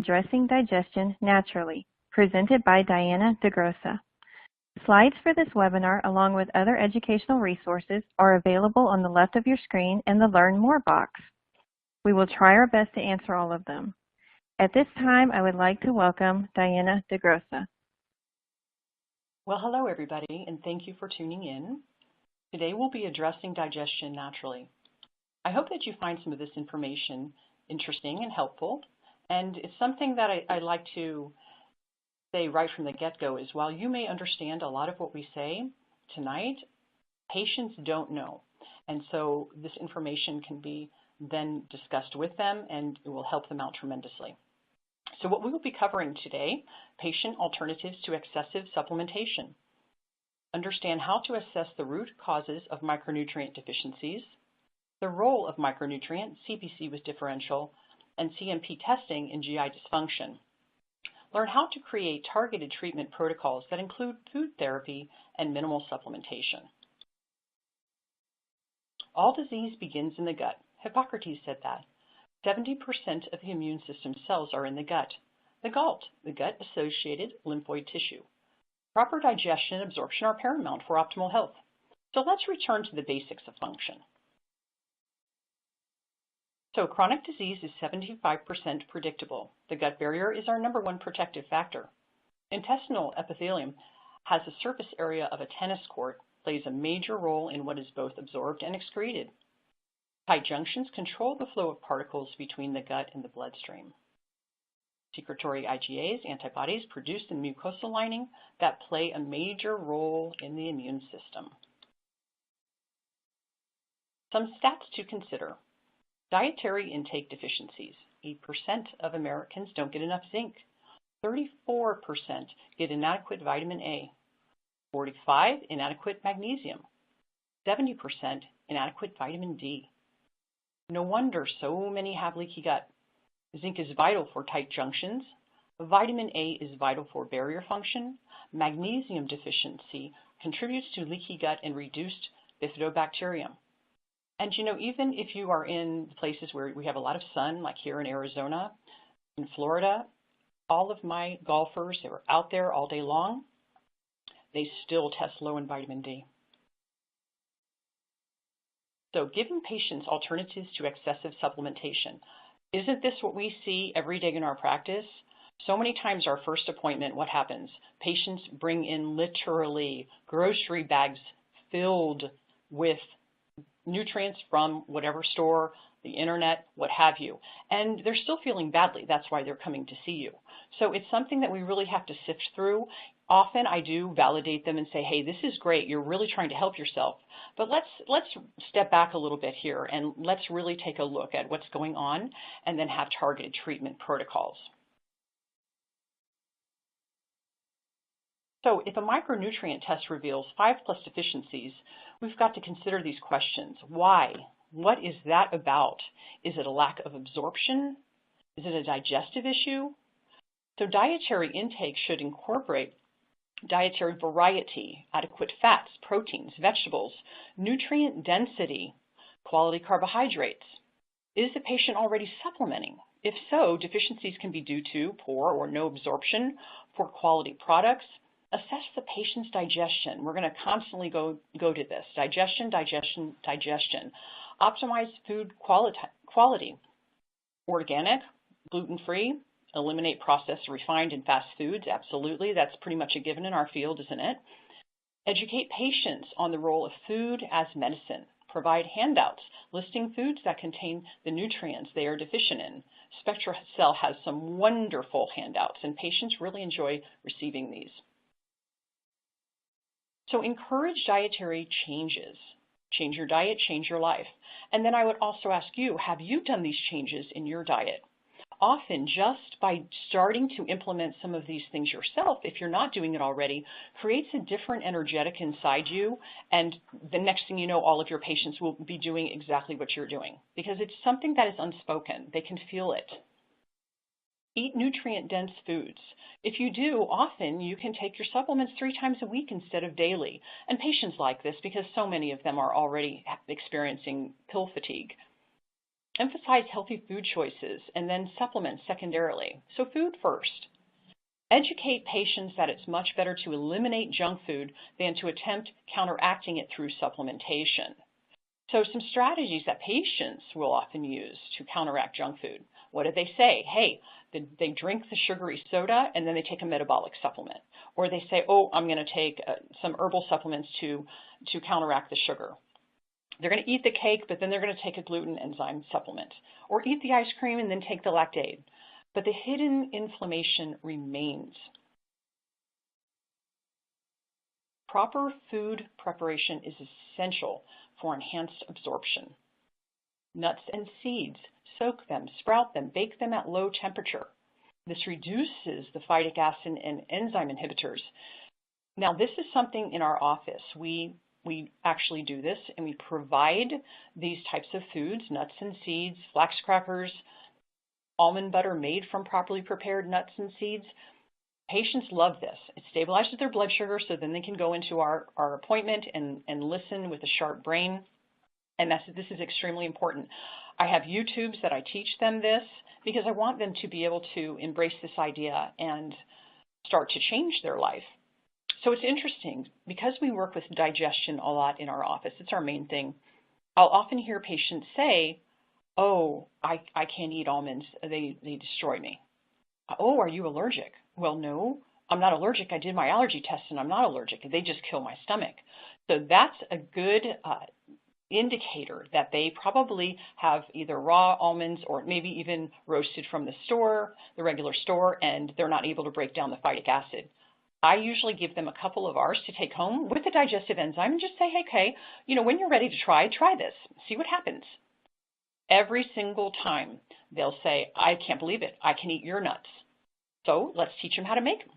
Addressing Digestion Naturally, presented by Diana Dagrosa. Slides for this webinar, along with other educational resources, are available on the left of your screen in the Learn More box. We will try our best to answer all of them. At this time, I would like to welcome Diana Dagrosa. Well, hello everybody, and thank you for tuning in. Today we'll be addressing digestion naturally. I hope that you find some of this information interesting and helpful, and it's something that I like to say right from the get-go is while you may understand a lot of what we say tonight, patients don't know, and so this information can be then discussed with them and it will help them out tremendously. So what we will be covering today, patient alternatives to excessive supplementation. Understand how to assess the root causes of micronutrient deficiencies, the role of micronutrient, CPC with differential, and CMP testing in GI dysfunction. Learn how to create targeted treatment protocols that include food therapy and minimal supplementation. All disease begins in the gut. Hippocrates said that. 70% of the immune system cells are in the gut. The gut-associated lymphoid tissue. Proper digestion and absorption are paramount for optimal health. So let's return to the basics of function. So chronic disease is 75% predictable. The gut barrier is our #1 protective factor. Intestinal epithelium has a surface area of a tennis court, plays a major role in what is both absorbed and excreted. Tight junctions control the flow of particles between the gut and the bloodstream. Secretory IgAs, antibodies produced in the mucosal lining that play a major role in the immune system. Some stats to consider. Dietary intake deficiencies. 8% of Americans don't get enough zinc. 34% get inadequate vitamin A. 45% inadequate magnesium. 70% inadequate vitamin D. No wonder so many have leaky gut. Zinc is vital for tight junctions. Vitamin A is vital for barrier function. Magnesium deficiency contributes to leaky gut and reduced bifidobacterium. And you know, even if you are in places where we have a lot of sun, like here in Arizona, in Florida, all of my golfers that are out there all day long, they still test low in vitamin D. So giving patients alternatives to excessive supplementation. Isn't this what we see every day in our practice? So many times our first appointment, what happens? Patients bring in literally grocery bags filled with nutrients from whatever store, the internet, what have you. And they're still feeling badly. That's why they're coming to see you. So it's something that we really have to sift through. Often I do validate them and say, hey, this is great. You're really trying to help yourself. But let's step back a little bit here and let's really take a look at what's going on and then have targeted treatment protocols. So if a micronutrient test reveals 5+ deficiencies, we've got to consider these questions. Why? What is that about? Is it a lack of absorption? Is it a digestive issue? So dietary intake should incorporate dietary variety, adequate fats, proteins, vegetables, nutrient density, quality carbohydrates. Is the patient already supplementing? If so, deficiencies can be due to poor or no absorption for quality products. Assess the patient's digestion. We're going to constantly go to this. Digestion, digestion, digestion. Optimize food quality. Organic, gluten-free, eliminate processed, refined, and fast foods. Absolutely. That's pretty much a given in our field, isn't it? Educate patients on the role of food as medicine. Provide handouts listing foods that contain the nutrients they are deficient in. SpectraCell has some wonderful handouts, and patients really enjoy receiving these. So encourage dietary changes. Change your diet, change your life. And then I would also ask you, have you done these changes in your diet? Often just by starting to implement some of these things yourself, if you're not doing it already, creates a different energetic inside you. And the next thing you know, all of your patients will be doing exactly what you're doing because it's something that is unspoken. They can feel it. Eat nutrient-dense foods. If you do, often you can take your supplements 3 times a week instead of daily. And patients like this because so many of them are already experiencing pill fatigue. Emphasize healthy food choices and then supplements secondarily. So food first. Educate patients that it's much better to eliminate junk food than to attempt counteracting it through supplementation. So some strategies that patients will often use to counteract junk food. What do they say? Hey, they drink the sugary soda and then they take a metabolic supplement. Or they say, oh, I'm going to take some herbal supplements to counteract the sugar. They're going to eat the cake, but then they're going to take a gluten enzyme supplement. Or eat the ice cream and then take the Lactaid. But the hidden inflammation remains. Proper food preparation is essential for enhanced absorption. Nuts and seeds, soak them, sprout them, bake them at low temperature. This reduces the phytic acid and enzyme inhibitors. Now, this is something in our office. We actually do this, and we provide these types of foods, nuts and seeds, flax crackers, almond butter made from properly prepared nuts and seeds. Patients love this. It stabilizes their blood sugar so then they can go into our appointment and listen with a sharp brain. And this is extremely important. I have YouTubes that I teach them this because I want them to be able to embrace this idea and start to change their life. So it's interesting, because we work with digestion a lot in our office, it's our main thing. I'll often hear patients say, oh, I can't eat almonds, they destroy me. Oh, are you allergic? Well, no, I'm not allergic. I did my allergy test and I'm not allergic. They just kill my stomach. So that's a good indicator that they probably have either raw almonds or maybe even roasted from the store, the regular store, and they're not able to break down the phytic acid. I usually give them a couple of ours to take home with the digestive enzyme and just say, hey, okay, when you're ready to try this. See what happens. Every single time they'll say, I can't believe it. I can eat your nuts. So let's teach them how to make them.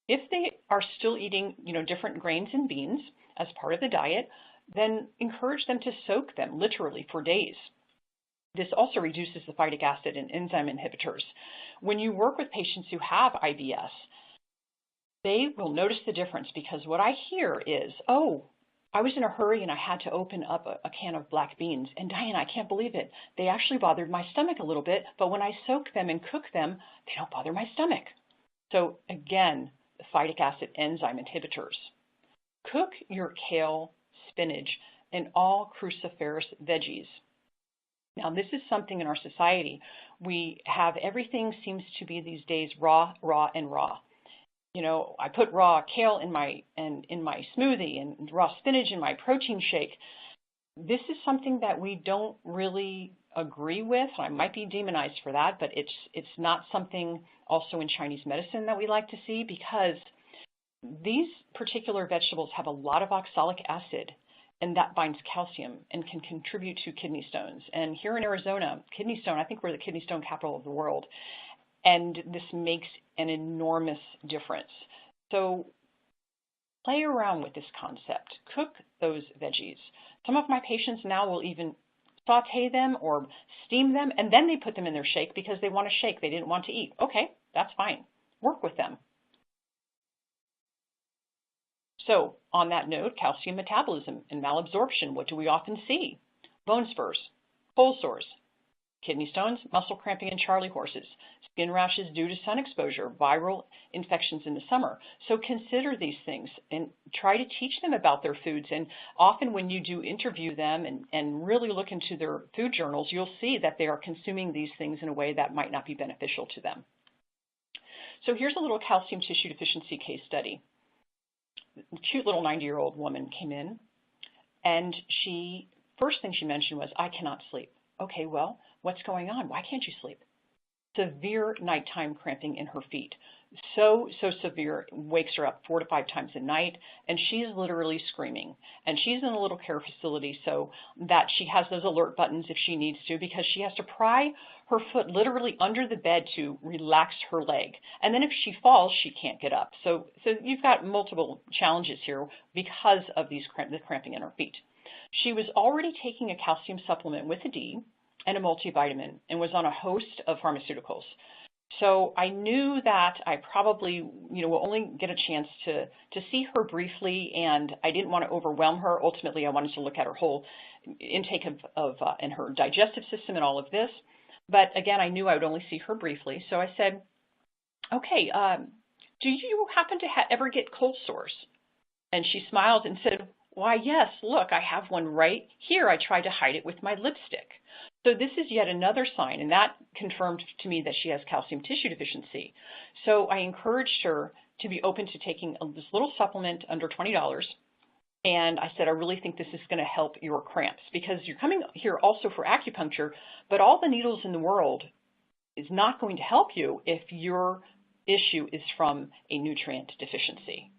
If they are still eating, different grains and beans as part of the diet, then encourage them to soak them literally for days. This also reduces the phytic acid and enzyme inhibitors. When you work with patients who have IBS, they will notice the difference, because what I hear is, oh, I was in a hurry and I had to open up a can of black beans. And Diane, I can't believe it. They actually bothered my stomach a little bit, but when I soak them and cook them, they don't bother my stomach. So again, the phytic acid enzyme inhibitors. Cook your kale, spinach, and all cruciferous veggies. Now, this is something in our society. We have everything seems to be these days raw, and raw. I put raw kale in my smoothie and raw spinach in my protein shake. This is something that we don't really agree with. I might be demonized for that, but it's not something also in Chinese medicine that we like to see, because these particular vegetables have a lot of oxalic acid, and that binds calcium and can contribute to kidney stones. And here in Arizona, kidney stone, I think we're the kidney stone capital of the world. And this makes an enormous difference. So play around with this concept. Cook those veggies. Some of my patients now will even saute them or steam them, and then they put them in their shake because they want to shake. They didn't want to eat. Okay, that's fine. Work with them. So on that note, calcium metabolism and malabsorption, what do we often see? Bone spurs, cold sores, kidney stones, muscle cramping in Charlie horses, skin rashes due to sun exposure, viral infections in the summer. So consider these things and try to teach them about their foods. And often when you do interview them and really look into their food journals, you'll see that they are consuming these things in a way that might not be beneficial to them. So here's a little calcium tissue deficiency case study. A cute little 90-year-old woman came in, and first thing she mentioned was, I cannot sleep. Okay, well, what's going on? Why can't you sleep? Severe nighttime cramping in her feet. So severe, wakes her up 4 to 5 times a night, and she's literally screaming. And she's in a little care facility so that she has those alert buttons if she needs to, because she has to pry her foot literally under the bed to relax her leg. And then if she falls, she can't get up. So you've got multiple challenges here because of the cramping in her feet. She was already taking a calcium supplement with a D and a multivitamin and was on a host of pharmaceuticals. So I knew that I probably, will only get a chance to see her briefly, and I didn't want to overwhelm her. Ultimately, I wanted to look at her whole intake and her digestive system and all of this. But again, I knew I would only see her briefly. So I said, okay, do you happen to ever get cold sores? And she smiled and said, why, yes, look, I have one right here. I tried to hide it with my lipstick. So this is yet another sign, and that confirmed to me that she has calcium tissue deficiency. So I encouraged her to be open to taking this little supplement under $20. And I said, I really think this is going to help your cramps, because you're coming here also for acupuncture, but all the needles in the world is not going to help you if your issue is from a nutrient deficiency.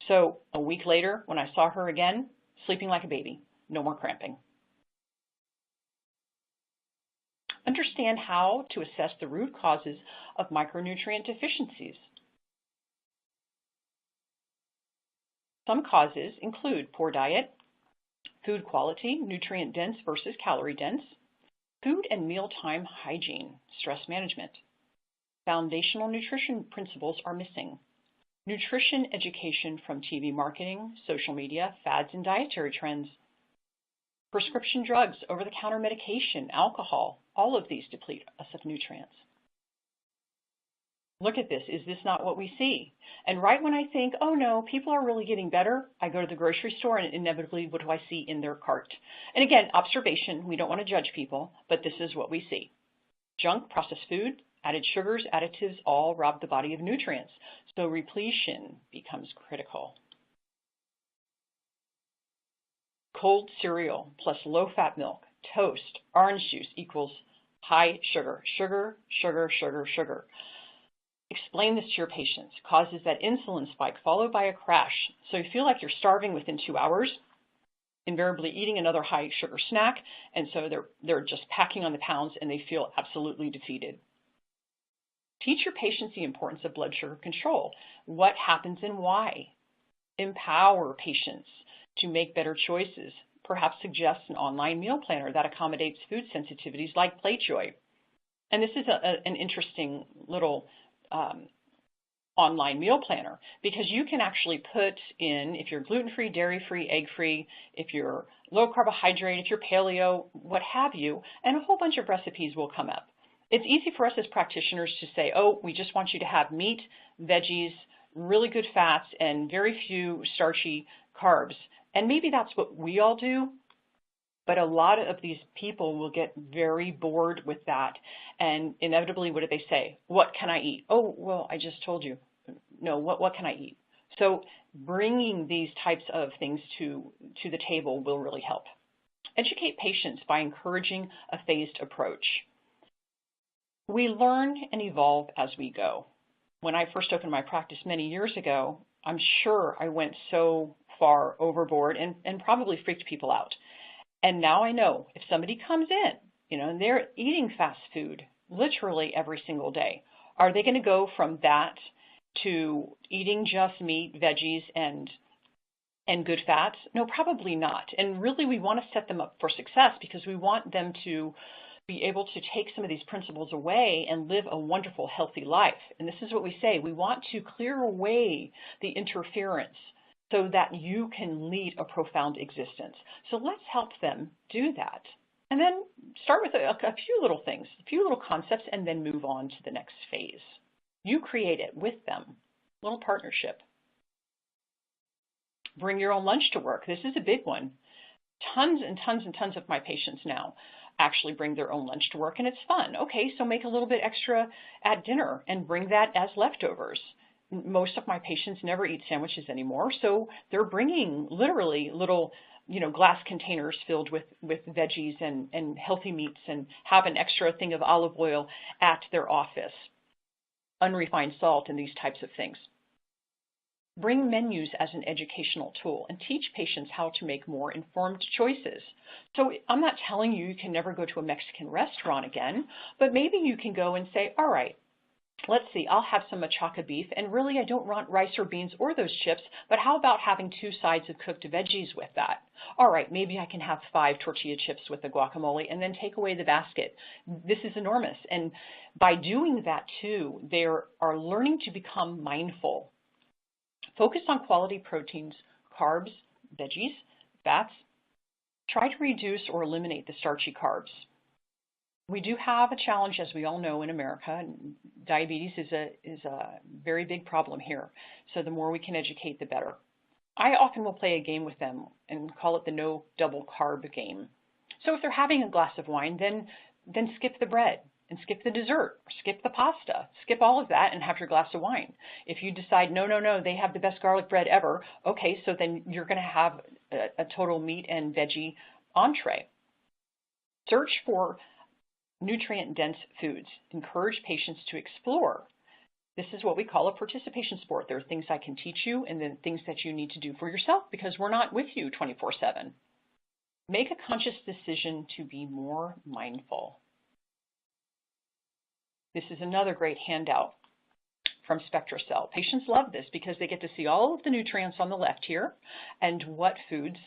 So a week later, when I saw her again, sleeping like a baby, no more cramping. Understand how to assess the root causes of micronutrient deficiencies. Some causes include poor diet, food quality, nutrient dense versus calorie dense, food and mealtime hygiene, stress management. Foundational nutrition principles are missing. Nutrition education from TV marketing, social media, fads and dietary trends. Prescription drugs, over-the-counter medication, alcohol, all of these deplete us of nutrients. Look at this. Is this not what we see? And right when I think, oh no, people are really getting better, I go to the grocery store and inevitably what do I see in their cart? And again, observation, we don't want to judge people, but this is what we see. Junk, processed food, added sugars, additives all rob the body of nutrients. So repletion becomes critical. Cold cereal plus low-fat milk, toast, orange juice equals high sugar, sugar, sugar, sugar, sugar. Explain this to your patients. Causes that insulin spike followed by a crash. So you feel like you're starving within 2 hours, invariably eating another high sugar snack, and so they're just packing on the pounds and they feel absolutely defeated. Teach your patients the importance of blood sugar control, what happens and why. Empower patients to make better choices. Perhaps suggest an online meal planner that accommodates food sensitivities like PlateJoy. And this is an interesting little online meal planner, because you can actually put in, if you're gluten-free, dairy-free, egg-free, if you're low carbohydrate, if you're paleo, what have you, and a whole bunch of recipes will come up. It's easy for us as practitioners to say, oh, we just want you to have meat, veggies, really good fats, and very few starchy carbs. And maybe that's what we all do, but a lot of these people will get very bored with that. And inevitably, what do they say? What can I eat? Oh, well, I just told you. No, what can I eat? So bringing these types of things to the table will really help. Educate patients by encouraging a phased approach. We learn and evolve as we go. When I first opened my practice many years ago, I'm sure I went so far overboard and probably freaked people out. And now I know if somebody comes in, and they're eating fast food literally every single day, are they going to go from that to eating just meat, veggies, and good fats? No, probably not. And really, we want to set them up for success because we want them to be able to take some of these principles away and live a wonderful, healthy life. And this is what we say. We want to clear away the interference so that you can lead a profound existence. So let's help them do that. And then start with a few little things, a few little concepts, and then move on to the next phase. You create it with them, little partnership. Bring your own lunch to work. This is a big one. Tons and tons and tons of my patients now actually bring their own lunch to work, and it's fun. Okay, so make a little bit extra at dinner and bring that as leftovers. Most of my patients never eat sandwiches anymore, so they're bringing literally little, glass containers filled with veggies and healthy meats, and have an extra thing of olive oil at their office, unrefined salt, and these types of things. Bring menus as an educational tool and teach patients how to make more informed choices. So I'm not telling you can never go to a Mexican restaurant again, but maybe you can go and say, all right, let's see, I'll have some machaca beef, and really I don't want rice or beans or those chips, but how about having 2 sides of cooked veggies with that? All right, maybe I can have 5 tortilla chips with the guacamole and then take away the basket. This is enormous. And by doing that too, they are learning to become mindful. Focus on quality proteins, carbs, veggies, fats, Try to reduce or eliminate the starchy carbs. We do have a challenge, as we all know, in America. Diabetes is a very big problem here. So the more we can educate, the better. I often will play a game with them and call it the no double carb game. So if they're having a glass of wine, then skip the bread and skip the dessert, or skip the pasta, skip all of that and have your glass of wine. If you decide, no, they have the best garlic bread ever, okay, so then you're going to have a total meat and veggie entree. Search for nutrient-dense foods. Encourage patients to explore. This is what we call a participation sport. There are things I can teach you and then things that you need to do for yourself because we're not with you 24/7. Make a conscious decision to be more mindful. This is another great handout from SpectraCell. Patients love this because they get to see all of the nutrients on the left here and what foods,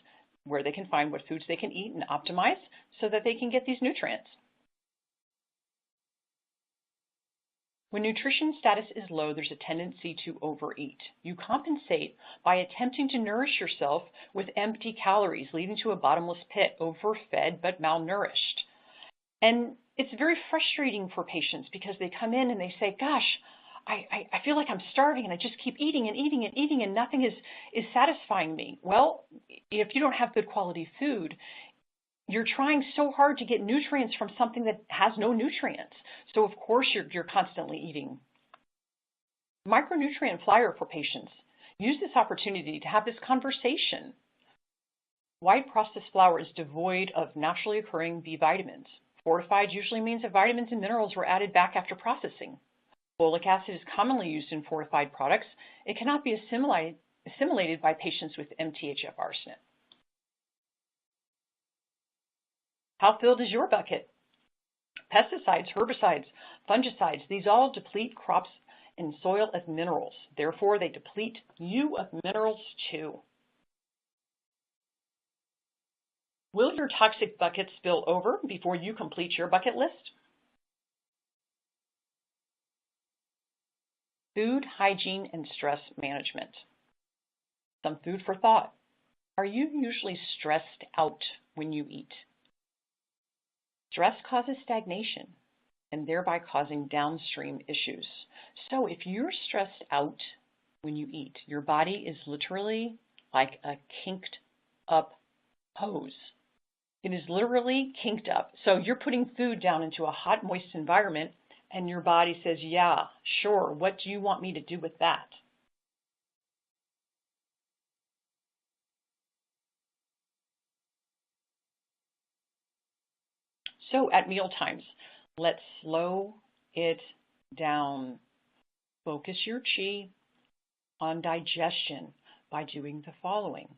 where they can find what foods they can eat and optimize so that they can get these nutrients. When nutrition status is low, there's a tendency to overeat. You compensate by attempting to nourish yourself with empty calories, leading to a bottomless pit, overfed but malnourished. And it's very frustrating for patients because they come in and they say, gosh, I feel like I'm starving and I just keep eating and eating and eating and nothing is satisfying me. Well, if you don't have good quality food, you're trying so hard to get nutrients from something that has no nutrients. So of course you're constantly eating. Micronutrient flyer for patients. Use this opportunity to have this conversation. White processed flour is devoid of naturally occurring B vitamins. Fortified usually means that vitamins and minerals were added back after processing. Folic acid is commonly used in fortified products. It cannot be assimilated by patients with MTHFR SNP. How filled is your bucket? Pesticides, herbicides, fungicides, these all deplete crops and soil of minerals. Therefore, they deplete you of minerals too. Will your toxic bucket spill over before you complete your bucket list? Food, hygiene, and stress management. Some food for thought. Are you usually stressed out when you eat? Stress causes stagnation and thereby causing downstream issues. So if you're stressed out when you eat, your body is literally like a kinked up hose. It is literally kinked up. So you're putting food down into a hot, moist environment and your body says, yeah, sure, what do you want me to do with that? So at meal times, let's slow it down. Focus your chi on digestion by doing the following.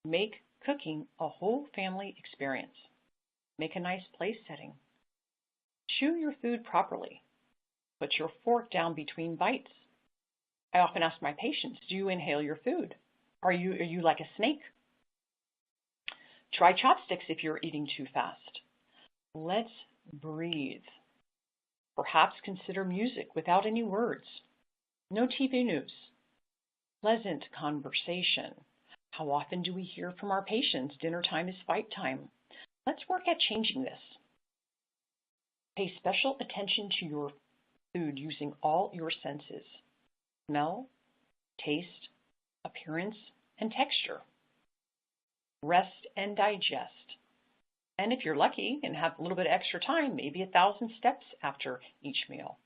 Make cooking a whole family experience. Make a nice place setting. Chew your food properly. Put your fork down between bites. I often ask my patients, do you inhale your food? Are you like a snake? Try chopsticks if you're eating too fast. Let's breathe. Perhaps consider music without any words. No TV news. Pleasant conversation. How often do we hear from our patients, dinner time is fight time? Let's work at changing this. Pay special attention to your food using all your senses. Smell, taste, appearance, and texture. Rest and digest. And if you're lucky and have a little bit of extra time, maybe 1,000 steps after each meal.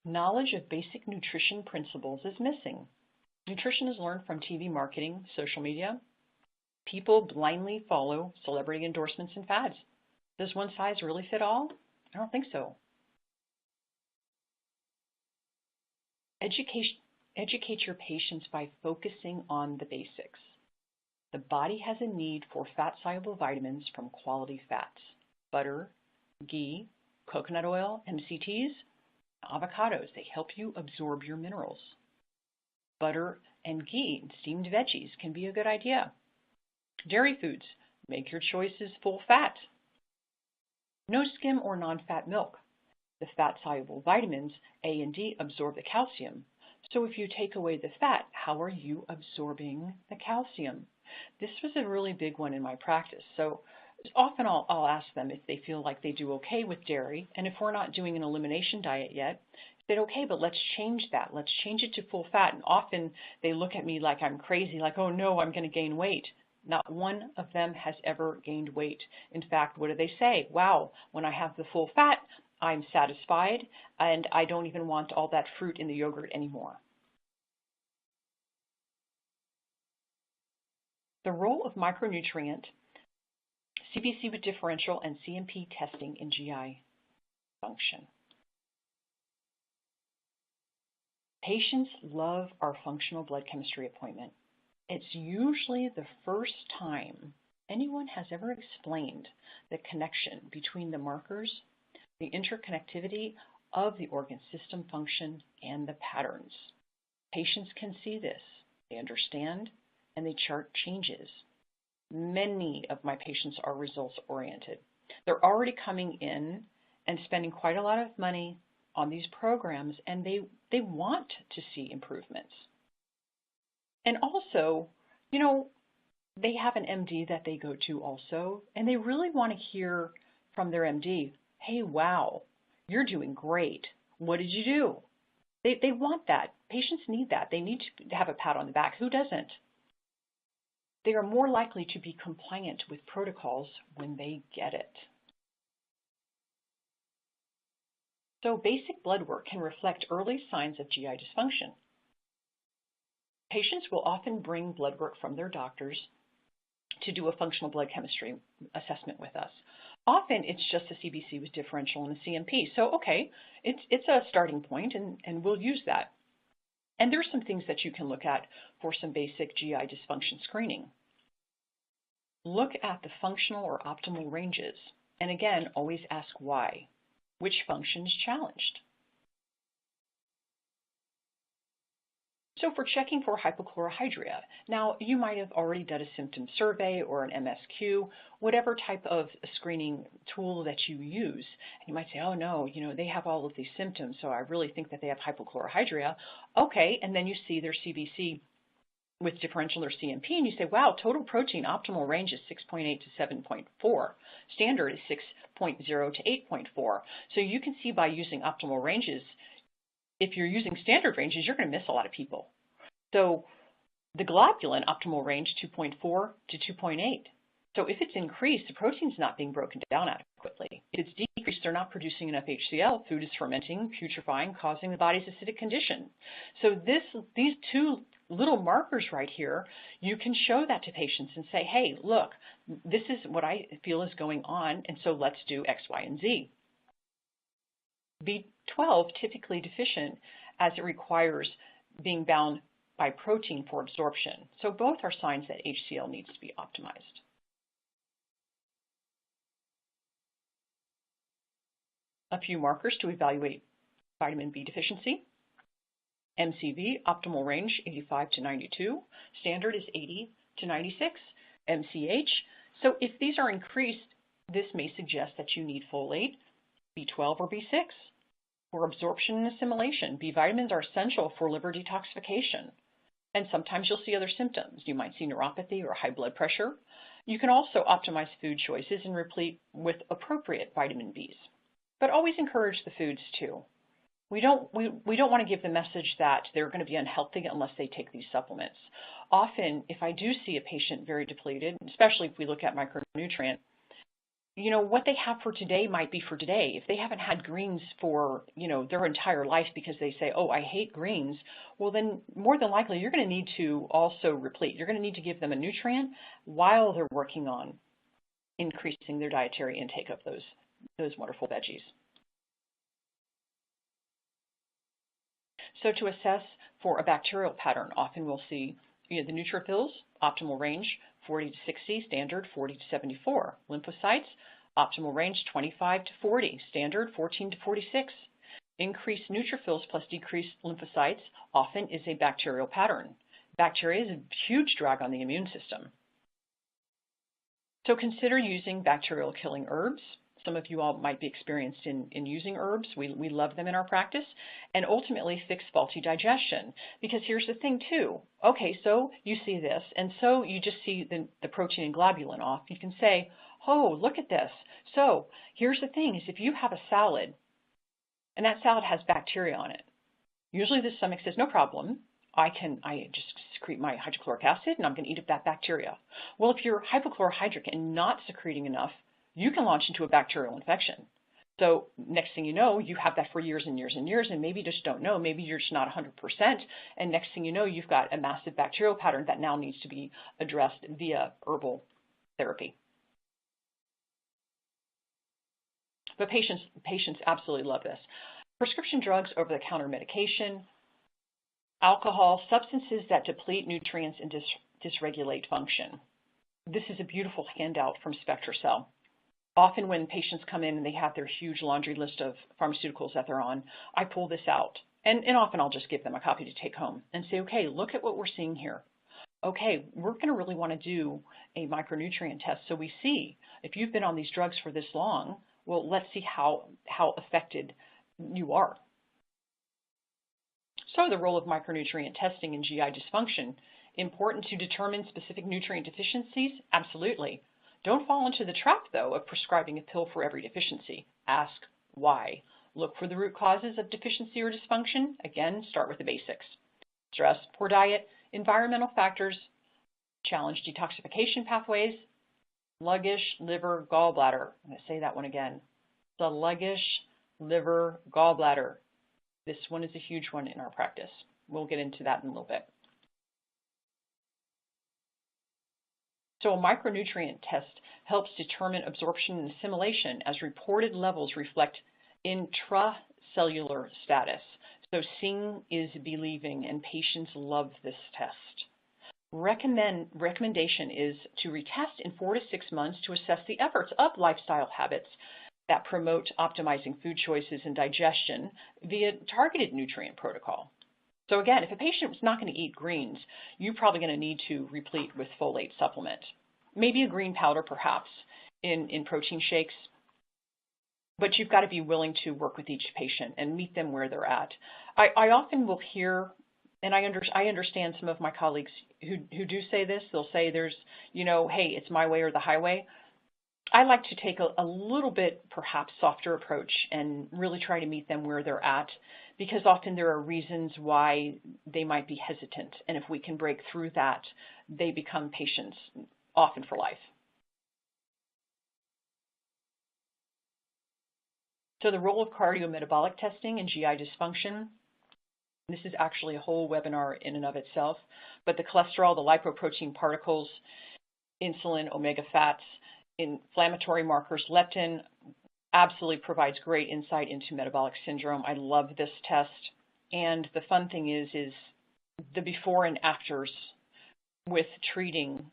Knowledge of basic nutrition principles is missing. Nutrition is learned from TV marketing, social media. People blindly follow celebrity endorsements and fads. Does one size really fit all? I don't think so. Educate your patients by focusing on the basics. The body has a need for fat-soluble vitamins from quality fats. Butter, ghee, coconut oil, MCTs, avocados. They help you absorb your minerals. Butter and ghee and steamed veggies can be a good idea. Dairy foods. Make your choices full fat. No skim or non-fat milk. The fat-soluble vitamins A and D absorb the calcium, So if you take away the fat, how are you absorbing the calcium? This was a really big one in my practice. So often I'll ask them if they feel like they do okay with dairy, and if we're not doing an elimination diet yet, I said, okay, but let's change that. Let's change it to full fat. And often they look at me like I'm crazy, like, oh no, I'm going to gain weight. Not one of them has ever gained weight. In fact, what do they say? Wow, when I have the full fat, I'm satisfied, and I don't even want all that fruit in the yogurt anymore. The role of micronutrient, CBC with differential, and CMP testing in GI function. Patients love our functional blood chemistry appointment. It's usually the first time anyone has ever explained the connection between the markers, the interconnectivity of the organ system function, and the patterns. Patients can see this, they understand, and they chart changes. Many of my patients are results oriented. They're already coming in and spending quite a lot of money on these programs, and they want to see improvements. And also, you know, they have an MD that they go to also, and they really want to hear from their MD, hey, wow, you're doing great. What did you do? They want that. Patients need that. They need to have a pat on the back. Who doesn't? They are more likely to be compliant with protocols when they get it. So basic blood work can reflect early signs of GI dysfunction. Patients will often bring blood work from their doctors to do a functional blood chemistry assessment with us. Often it's just a CBC with differential and a CMP. So, okay, it's a starting point, and we'll use that. And there's some things that you can look at for some basic GI dysfunction screening. Look at the functional or optimal ranges. And again, always ask why. Which function is challenged? So for checking for hypochlorhydria, now you might have already done a symptom survey or an MSQ, whatever type of screening tool that you use. And you might say, oh no, they have all of these symptoms, so I really think that they have hypochlorhydria. Okay, and then you see their CBC with differential or CMP, and you say, wow, total protein optimal range is 6.8 to 7.4. Standard is 6.0 to 8.4. So you can see by using optimal ranges, if you're using standard ranges, you're going to miss a lot of people. So the globulin optimal range 2.4 to 2.8. So if it's increased, the protein's not being broken down adequately. If it's decreased, they're not producing enough HCl. Food is fermenting, putrefying, causing the body's acidic condition. So these two little markers right here, you can show that to patients and say, hey, look, this is what I feel is going on, and so let's do X, Y, and Z. B12 typically deficient as it requires being bound by protein for absorption. So both are signs that HCl needs to be optimized. A few markers to evaluate vitamin B deficiency. MCV, optimal range 85 to 92. Standard is 80 to 96. MCH. So if these are increased, this may suggest that you need folate, B12 or B6. For absorption and assimilation, B vitamins are essential for liver detoxification. And sometimes you'll see other symptoms. You might see neuropathy or high blood pressure. You can also optimize food choices and replete with appropriate vitamin Bs. But always encourage the foods too. We don't want to give the message that they're going to be unhealthy unless they take these supplements. Often, if I do see a patient very depleted, especially if we look at micronutrient, what they have for today might be for today. If they haven't had greens for, their entire life because they say, oh, I hate greens, well, then more than likely you're going to need to also replete. You're going to need to give them a nutrient while they're working on increasing their dietary intake of those wonderful veggies. So to assess for a bacterial pattern, often we'll see the neutrophils, optimal range 40 to 60, standard 40 to 74. Lymphocytes, optimal range 25 to 40, standard 14 to 46. Increased neutrophils plus decreased lymphocytes often is a bacterial pattern. Bacteria is a huge drag on the immune system. So consider using bacterial killing herbs, some of you all might be experienced in using herbs. We love them in our practice, and ultimately fix faulty digestion. Because here's the thing too. Okay, so you see this, and so you just see the protein and globulin off. You can say, oh, look at this. So here's the thing is if you have a salad, and that salad has bacteria on it, usually the stomach says, no problem. I just secrete my hydrochloric acid and I'm going to eat up that bacteria. Well, if you're hypochlorhydric and not secreting enough, you can launch into a bacterial infection. So next thing you know, you have that for years and years and years, and maybe you just don't know. Maybe you're just not 100%. And next thing you know, you've got a massive bacterial pattern that now needs to be addressed via herbal therapy. But patients absolutely love this. Prescription drugs, over-the-counter medication, alcohol, substances that deplete nutrients and dysregulate function. This is a beautiful handout from SpectraCell. Often when patients come in and they have their huge laundry list of pharmaceuticals that they're on, I pull this out. And often I'll just give them a copy to take home and say, okay, look at what we're seeing here. Okay, we're going to really want to do a micronutrient test so we see if you've been on these drugs for this long, well, let's see how affected you are. So the role of micronutrient testing in GI dysfunction, important to determine specific nutrient deficiencies? Absolutely. Don't fall into the trap, though, of prescribing a pill for every deficiency. Ask why. Look for the root causes of deficiency or dysfunction. Again, start with the basics. Stress, poor diet, environmental factors, challenge detoxification pathways, sluggish liver, gallbladder. I'm going to say that one again. Sluggish liver, gallbladder. This one is a huge one in our practice. We'll get into that in a little bit. So a micronutrient test helps determine absorption and assimilation as reported levels reflect intracellular status. So seeing is believing, and patients love this test. Recommendation is to retest in 4 to 6 months to assess the efforts of lifestyle habits that promote optimizing food choices and digestion via targeted nutrient protocol. So again, if a patient is not going to eat greens, you're probably going to need to replete with folate supplement. Maybe a green powder perhaps in protein shakes, but you've got to be willing to work with each patient and meet them where they're at. I often will hear, and I understand some of my colleagues who do say this, they'll say there's, hey, it's my way or the highway. I like to take a little bit perhaps softer approach and really try to meet them where they're at, because often there are reasons why they might be hesitant. And if we can break through that, they become patients often for life. So the role of cardiometabolic testing in GI dysfunction, this is actually a whole webinar in and of itself, but the cholesterol, the lipoprotein particles, insulin, omega fats, inflammatory markers, leptin, absolutely provides great insight into metabolic syndrome. I love this test. And the fun thing is the before and afters with treating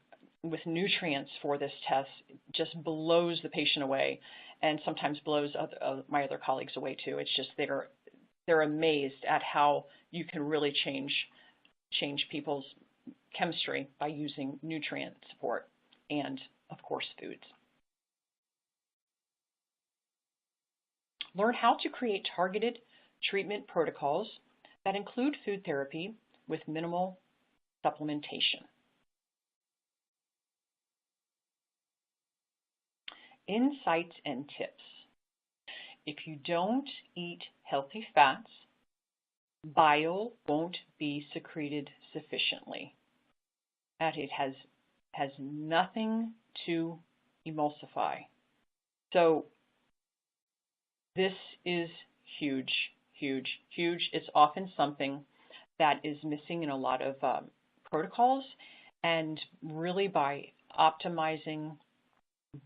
with nutrients for this test just blows the patient away, and sometimes blows my other colleagues away too. It's just they're amazed at how you can really change people's chemistry by using nutrient support and, of course, foods. Learn how to create targeted treatment protocols that include food therapy with minimal supplementation. Insights and tips. If you don't eat healthy fats, bile won't be secreted sufficiently. And it has nothing to emulsify. So this is huge, huge, huge. It's often something that is missing in a lot of protocols, and really by optimizing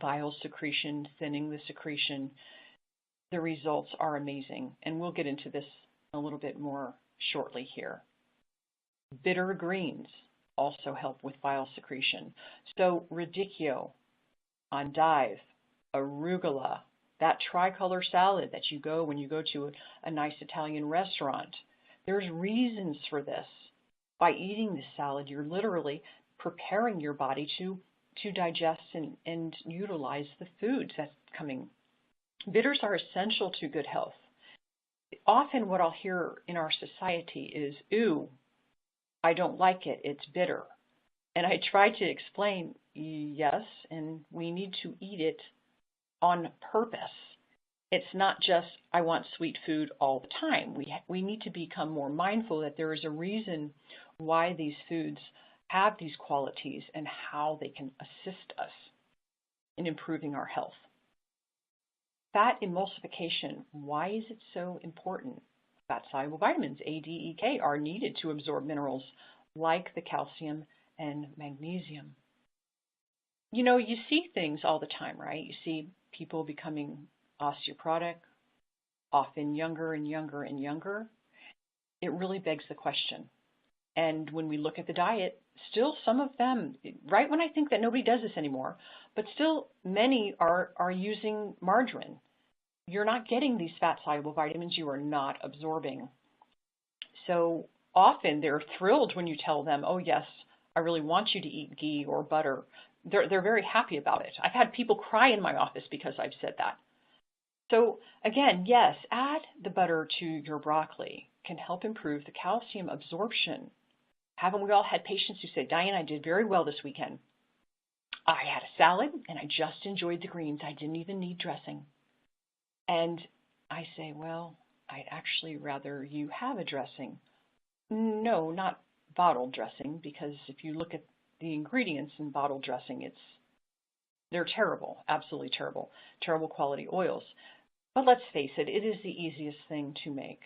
bile secretion, thinning the secretion, the results are amazing. And we'll get into this a little bit more shortly here. Bitter greens also help with bile secretion. So radicchio, endive, arugula, that tricolor salad that you go when you go to a nice Italian restaurant. There's reasons for this. By eating this salad, you're literally preparing your body to digest and utilize the foods that's coming Bitters are essential to good health. Often what I'll hear in our society is, ooh, I don't like it, it's bitter. And I try to explain, yes, and we need to eat it on purpose. It's not just, I want sweet food all the time. We need to become more mindful that there is a reason why these foods have these qualities and how they can assist us in improving our health. Fat emulsification, why is it so important? Fat-soluble vitamins, A, D, E, K, are needed to absorb minerals like the calcium and magnesium. You know, you see things all the time, right? You see people becoming osteoporotic, often younger and younger and younger. It really begs the question. And when we look at the diet, still some of them, right when I think that nobody does this anymore, but still many are using margarine. You're not getting these fat-soluble vitamins you are not absorbing. So often they're thrilled when you tell them, oh yes, I really want you to eat ghee or butter. They're very happy about it. I've had people cry in my office because I've said that. So again, yes, add the butter to your broccoli. Can help improve the calcium absorption. Haven't we all had patients who say, Diane, I did very well this weekend. I had a salad and I just enjoyed the greens. I didn't even need dressing. And I say, well, I'd actually rather you have a dressing. No, not bottled dressing, because if you look at the ingredients in bottled dressing, they're terrible, absolutely terrible, terrible quality oils. But let's face it, it is the easiest thing to make.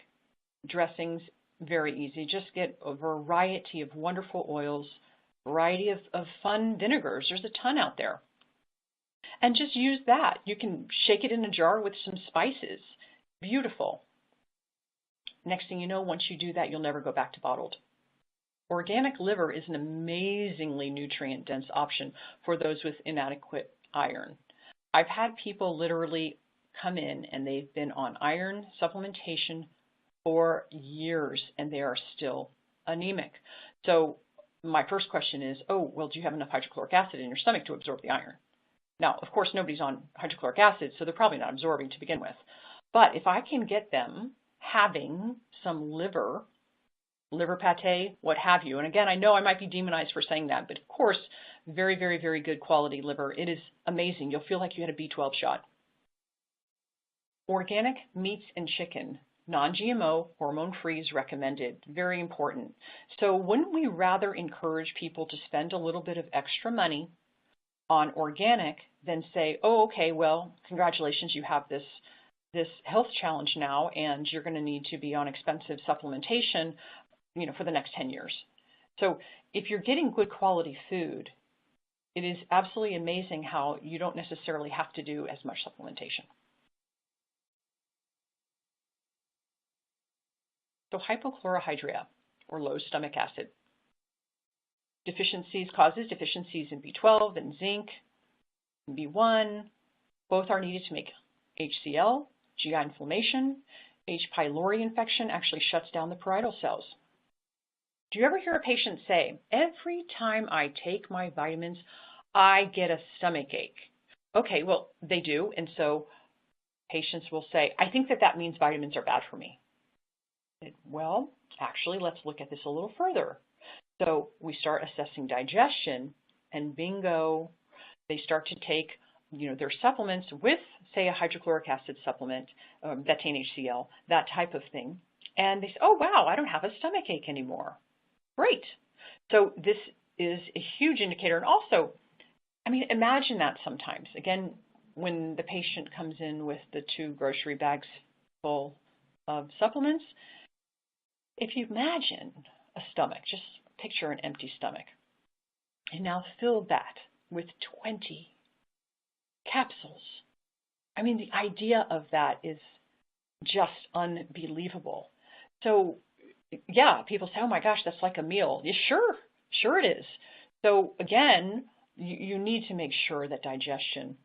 Dressings, very easy. Just get a variety of wonderful oils, variety of fun vinegars. There's a ton out there. And just use that. You can shake it in a jar with some spices. Beautiful. Next thing you know, once you do that, you'll never go back to bottled. Organic liver is an amazingly nutrient-dense option for those with inadequate iron. I've had people literally come in and they've been on iron supplementation for years and they are still anemic. So my first question is, oh, well, do you have enough hydrochloric acid in your stomach to absorb the iron? Now, of course, nobody's on hydrochloric acid, so they're probably not absorbing to begin with. But if I can get them having some liver pate, what have you, and again, I know I might be demonized for saying that, but of course, very, very, very good quality liver. It is amazing. You'll feel like you had a B12 shot. Organic meats and chicken, non-GMO, hormone-free is recommended. Very important. So wouldn't we rather encourage people to spend a little bit of extra money on organic than say, oh, okay, well, congratulations, you have this health challenge now, and you're going to need to be on expensive supplementation, for the next 10 years. So if you're getting good quality food, it is absolutely amazing how you don't necessarily have to do as much supplementation. So hypochlorhydria, or low stomach acid. Causes deficiencies in B12 and zinc, and B1. Both are needed to make HCl, GI inflammation. H. pylori infection actually shuts down the parietal cells. Do you ever hear a patient say, every time I take my vitamins, I get a stomach ache? Okay, well, they do, and so patients will say, I think that means vitamins are bad for me. Well, actually, let's look at this a little further. So we start assessing digestion, and bingo, they start to take their supplements with, say, a hydrochloric acid supplement, betaine HCl, that type of thing, and they say, oh, wow, I don't have a stomach ache anymore. Great. So this is a huge indicator. And also, imagine that sometimes. Again, when the patient comes in with the 2 grocery bags full of supplements, if you imagine a stomach, just picture an empty stomach, and now fill that with 20 capsules. The idea of that is just unbelievable. So yeah, people say, oh my gosh, that's like a meal. Yeah, sure it is. So again, you need to make sure that digestion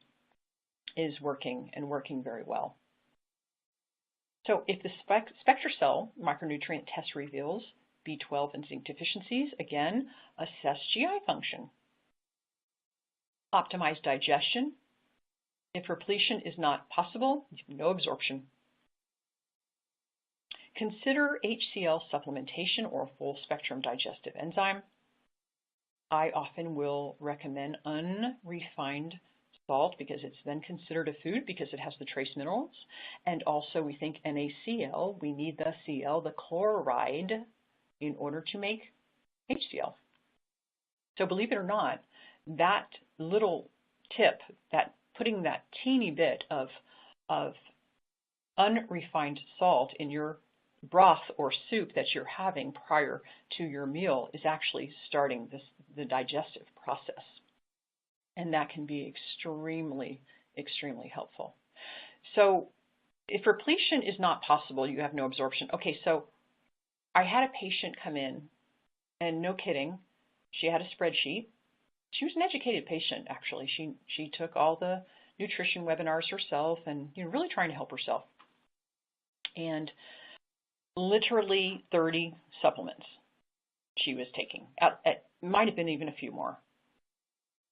is working and working very well. So if the SpectraCell micronutrient test reveals B12 and zinc deficiencies, again, assess GI function. Optimize digestion, If repletion is not possible, you have no absorption. Consider HCl supplementation or full spectrum digestive enzyme. I often will recommend unrefined salt because it's then considered a food because it has the trace minerals. And also we think NaCl, we need the Cl, the chloride, in order to make HCl. So believe it or not, that little tip, that putting that teeny bit of unrefined salt in your broth or soup that you're having prior to your meal is actually starting the digestive process. And that can be extremely, extremely helpful. So if repletion is not possible, you have no absorption. Okay, so I had a patient come in, and no kidding, she had a spreadsheet. She was an educated patient, actually. She took all the nutrition webinars herself and really trying to help herself. And literally 30 supplements she was taking. It might have been even a few more.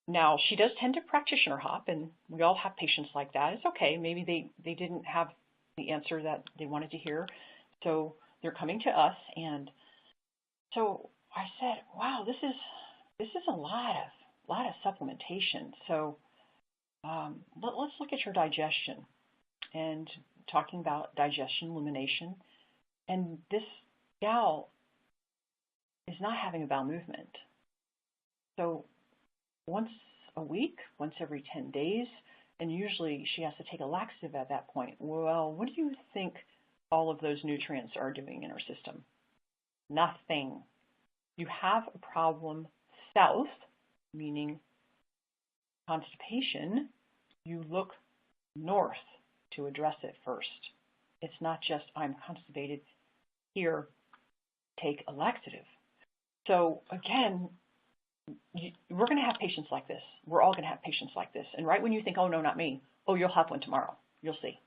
Now, she does tend to practitioner hop, and we all have patients like that. It's okay. Maybe they didn't have the answer that they wanted to hear, so they're coming to us. And so I said, wow, this is a lot of supplementation. So let's look at your digestion, and talking about digestion, elimination. And this gal is not having a bowel movement. So once a week, once every 10 days, and usually she has to take a laxative at that point. Well, what do you think all of those nutrients are doing in her system? Nothing. You have a problem south, meaning constipation. You look north to address it first. It's not just, I'm constipated, here, take a laxative. So again, we're going to have patients like this. We're all going to have patients like this. And right when you think, oh, no, not me, oh, you'll have one tomorrow. You'll see.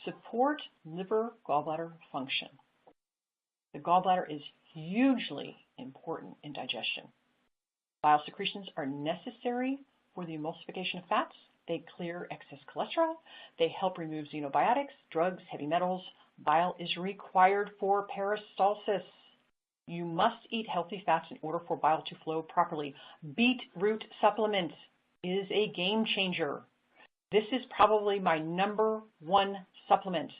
Support liver gallbladder function. The gallbladder is hugely important in digestion. Bile secretions are necessary for the emulsification of fats. They clear excess cholesterol. They help remove xenobiotics, drugs, heavy metals. Bile is required for peristalsis. You must eat healthy fats in order for bile to flow properly. Beetroot supplement is a game changer. This is probably my #1 supplement,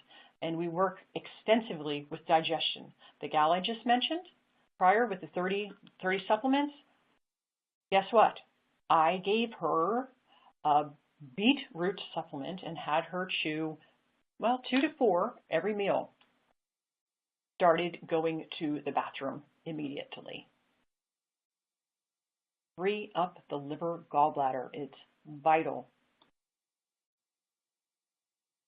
and we work extensively with digestion. The gal I just mentioned prior with the 30 supplements, guess what? I gave her a beetroot supplement and had her chew, well, 2 to 4 every meal. Started going to the bathroom immediately. Free up the liver gallbladder. It's vital.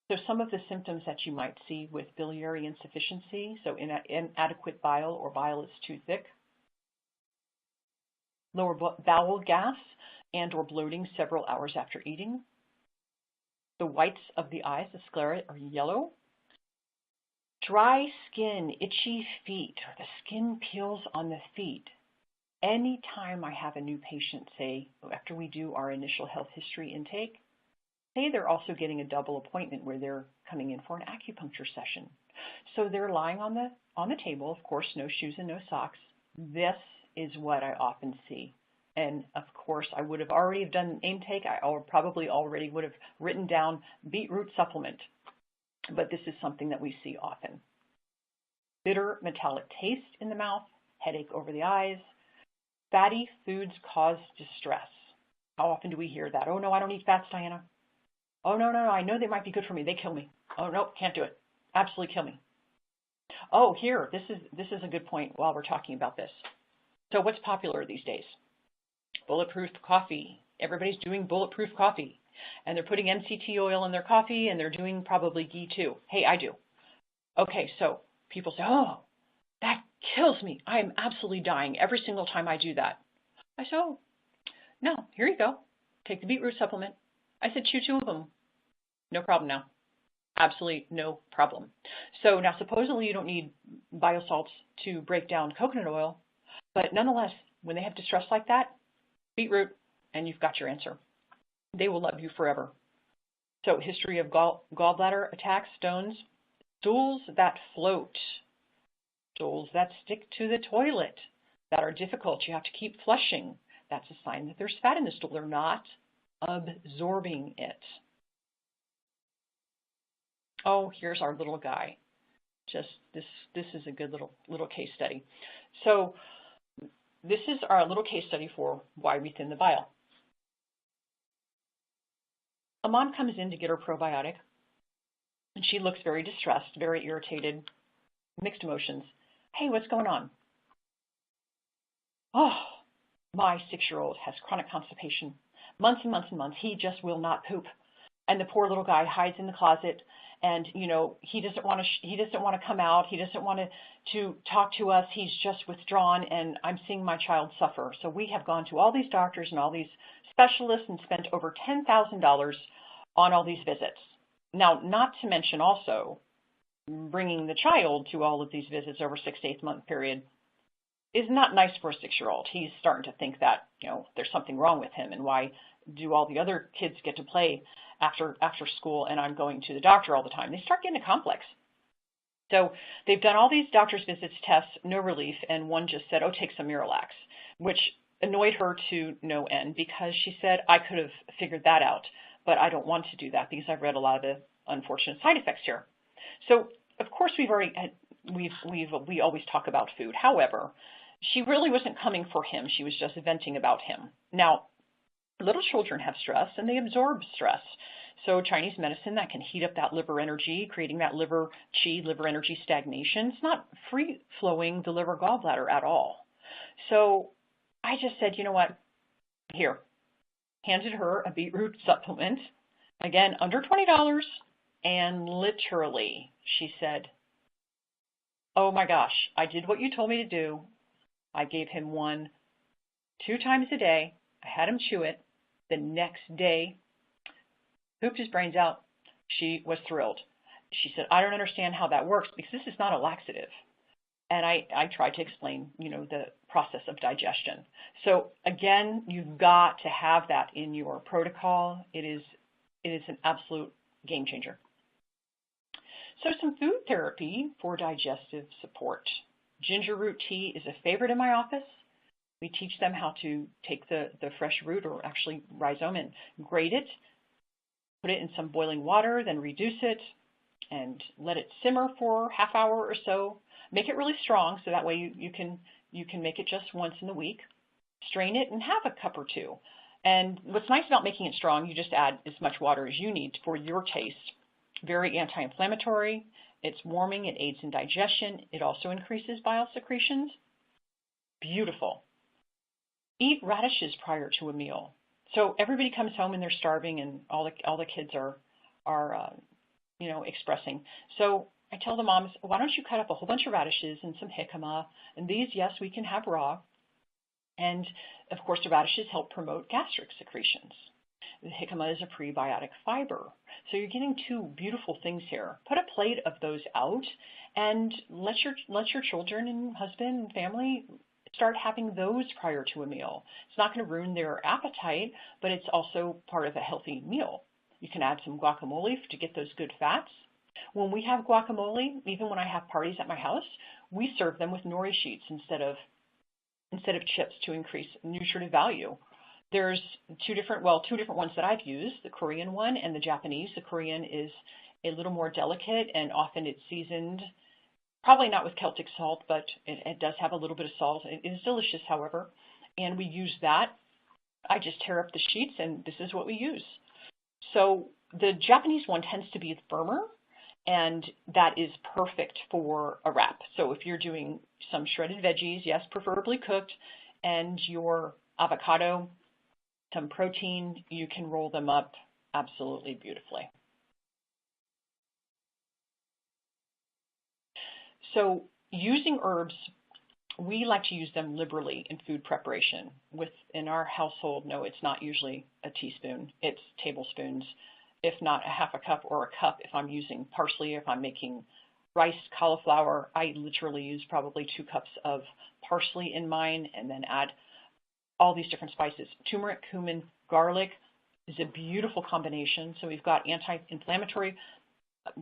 So some of the symptoms that you might see with biliary insufficiency, so inadequate bile or bile is too thick, lower bowel gas and or bloating several hours after eating. The whites of the eyes, the sclera, are yellow. Dry skin, itchy feet, or the skin peels on the feet. Anytime I have a new patient, say, after we do our initial health history intake, say they're also getting a double appointment where they're coming in for an acupuncture session. So they're lying on the table, of course, no shoes and no socks. This is what I often see. And of course, I would have already done an intake. I probably already would have written down beetroot supplement. But this is something that we see often. Bitter metallic taste in the mouth, headache over the eyes. Fatty foods cause distress. How often do we hear that? Oh, no, I don't eat fats, Diana. Oh, no, I know they might be good for me. They kill me. Oh, no, can't do it. Absolutely kill me. Oh, here, this is a good point while we're talking about this. So what's popular these days? Bulletproof coffee. Everybody's doing bulletproof coffee. And they're putting MCT oil in their coffee, and they're doing probably ghee too. Hey, I do. Okay, so people say, oh, that kills me. I am absolutely dying every single time I do that. I said, oh, no, here you go. Take the beetroot supplement. I said, chew 2 of them. No problem now. Absolutely no problem. So now supposedly you don't need biosalts to break down coconut oil, but nonetheless, when they have distress like that, beetroot, and you've got your answer. They will love you forever. So history of gallbladder attacks, stones, stools that float, stools that stick to the toilet, that are difficult. You have to keep flushing. That's a sign that there's fat in the stool. They're not absorbing it. Oh, here's our little guy. Just this is a good little case study. So this is our little case study for why we thin the bile. A mom comes in to get her probiotic, and she looks very distressed, very irritated, mixed emotions. Hey, what's going on? Oh, my 6-year-old has chronic constipation. Months and months and months. He just will not poop. And the poor little guy hides in the closet, and he doesn't want to come out. He doesn't want to talk to us. He's just withdrawn, and I'm seeing my child suffer. So we have gone to all these doctors and all these specialists and spent over $10,000 on all these visits. Now, not to mention also bringing the child to all of these visits over 6 to 8 month period is not nice for a 6-year-old. He's starting to think that, there's something wrong with him, and why do all the other kids get to play after school and I'm going to the doctor all the time? They start getting a complex. So they've done all these doctor's visits, tests, no relief, and one just said, oh, take some Miralax, which annoyed her to no end because she said, I could have figured that out, but I don't want to do that because I've read a lot of the unfortunate side effects here. So of course we always talk about food. However, she really wasn't coming for him. She was just venting about him. Now, little children have stress and they absorb stress. So Chinese medicine, that can heat up that liver energy, creating that liver qi, liver energy stagnation. It's not free-flowing the liver gallbladder at all. So I just said, you know what, here. Handed her a beetroot supplement, again, under $20, and literally she said, oh my gosh, I did what you told me to do. I gave him one 2 times a day. I had him chew it. The next day, pooped his brains out. She was thrilled. She said, I don't understand how that works because this is not a laxative. And I tried to explain, the process of digestion. So again, you've got to have that in your protocol. It is an absolute game changer. So some food therapy for digestive support. Ginger root tea is a favorite in my office. We teach them how to take the fresh root, or actually rhizome, and grate it, put it in some boiling water, then reduce it, and let it simmer for half hour or so. Make it really strong so that way you can make it just once in the week. Strain it and have a cup or 2. And what's nice about making it strong, you just add as much water as you need for your taste. Very anti-inflammatory. It's warming. It aids in digestion. It also increases bile secretions. Beautiful. Eat radishes prior to a meal. So everybody comes home and they're starving, and all the kids are expressing. So I tell the moms, why don't you cut up a whole bunch of radishes and some jicama, and these, yes, we can have raw. And of course, the radishes help promote gastric secretions. The jicama is a prebiotic fiber. So you're getting 2 beautiful things here. Put a plate of those out and let your children and husband and family start having those prior to a meal. It's not going to ruin their appetite, but it's also part of a healthy meal. You can add some guacamole to get those good fats. When we have guacamole, even when I have parties at my house, we serve them with nori sheets instead of chips to increase nutritive value. There's 2 different ones that I've used, the Korean one and the Japanese. The Korean is a little more delicate, and often it's seasoned, probably not with Celtic salt, but it does have a little bit of salt. It is delicious, however, and we use that. I just tear up the sheets, and this is what we use. So the Japanese one tends to be firmer, and that is perfect for a wrap. So if you're doing some shredded veggies, yes, preferably cooked, and your avocado, some protein, you can roll them up absolutely beautifully. So using herbs, we like to use them liberally in food preparation. In our household, no, it's not usually a teaspoon. It's tablespoons, if not a half a cup or a cup if I'm using parsley. If I'm making rice, cauliflower, I literally use probably 2 cups of parsley in mine, and then add all these different spices. Turmeric, cumin, garlic is a beautiful combination. So we've got anti-inflammatory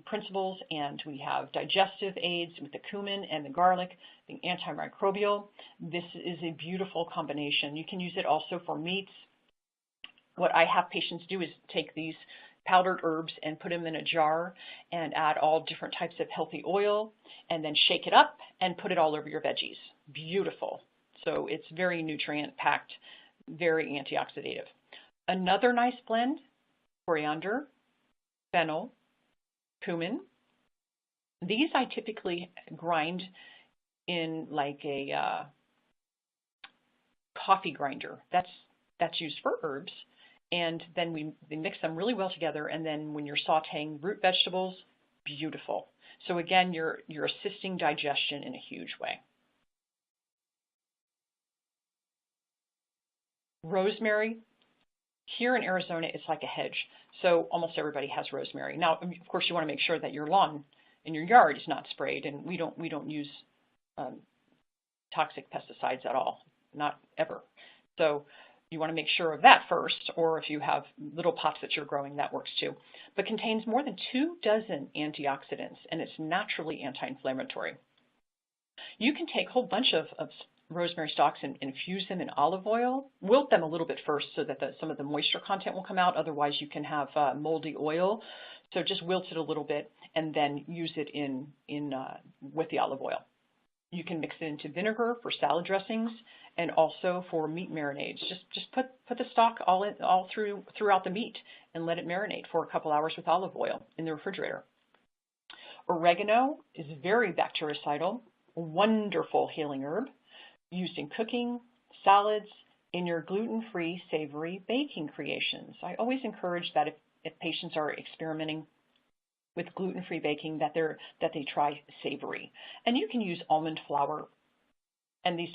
principles, and we have digestive aids with the cumin and the garlic, being antimicrobial. This is a beautiful combination. You can use it also for meats. What I have patients do is take these powdered herbs and put them in a jar and add all different types of healthy oil and then shake it up and put it all over your veggies. Beautiful. So it's very nutrient packed, very antioxidative. Another nice blend, coriander, fennel, cumin. These I typically grind in like a coffee grinder. That's used for herbs. And then we mix them really well together. And then when you're sauteing root vegetables, beautiful. So again, you're assisting digestion in a huge way. Rosemary. Here in Arizona, it's like a hedge. So almost everybody has rosemary. Now, of course, you want to make sure that your lawn and your yard is not sprayed, and we don't use toxic pesticides at all, not ever. So you want to make sure of that first, or if you have little pots that you're growing, that works too. But contains more than 24 antioxidants, and it's naturally anti-inflammatory. You can take a whole bunch of rosemary stalks and infuse them in olive oil. Wilt them a little bit first so that some of the moisture content will come out. Otherwise, you can have moldy oil. So just wilt it a little bit and then use it with the olive oil. You can mix it into vinegar for salad dressings and also for meat marinades. Just put the stock all throughout the meat and let it marinate for a couple hours with olive oil in the refrigerator. Oregano is very bactericidal, a wonderful healing herb, used in cooking, salads, in your gluten-free savory baking creations. I always encourage that if patients are experimenting with gluten-free baking, that they try savory. And you can use almond flour and these